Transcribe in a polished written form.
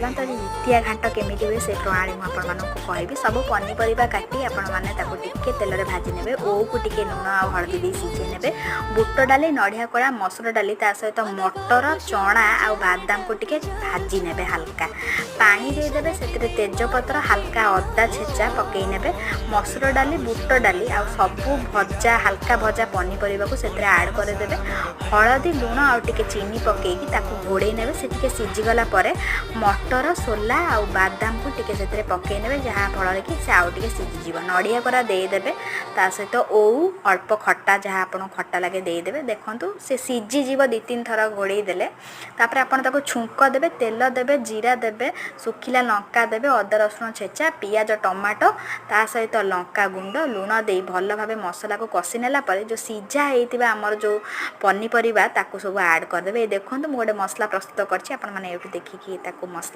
ଚାଲନ୍ତୁ ଆଜି ଦ୍ୱିତୀୟ ଘାଣ୍ଟ କେମିତି हुए से प्रणाली मुझे कहबी। सब पनीपरिया काटी आपको टिके तेल में भाजी ने ओऊ को टिके लुण आ हलदी दे सिझे ने बुट डाली नड़िया कड़ा मसुर डाली ता सहित मटर चना आ बादाम को टिके भाजी ने हल्का पानी देदेवे से तेजपत्र हल्का अदा छेचा पकई ने मसुर डाली बुट डाली आ सबू भजा हल्का भजा पनीपरिया को आड करदे हलदी लुण आ टिके चीनी पकईकी घोड़े ने से सीझीगला मटर सोला आ बादाम को टिके से पकई ने जहाँ फल कि से आउ टे सीझीज नड़िया कोरा देदेवे ता सहित ओऊ अल्प खट्टा जहाँ आप खट्टा लगे देदेवे देखूँ से सीझीज 2-3 थर घोड़े देले तापर आपन छुंक देवे तेल देवे जीरा देवे सुखिला लंका देवे अदा रसुण छेचा पियाज टमाटो ता सहित लंका गुंड लुण दे भल भाव मसला को कषि नेला जो सीझा होता आमर जो पनीपरिया ताकू सब आड करदे देखो मुझे गोटे मसला प्रस्तुत करछि देखिकी मसला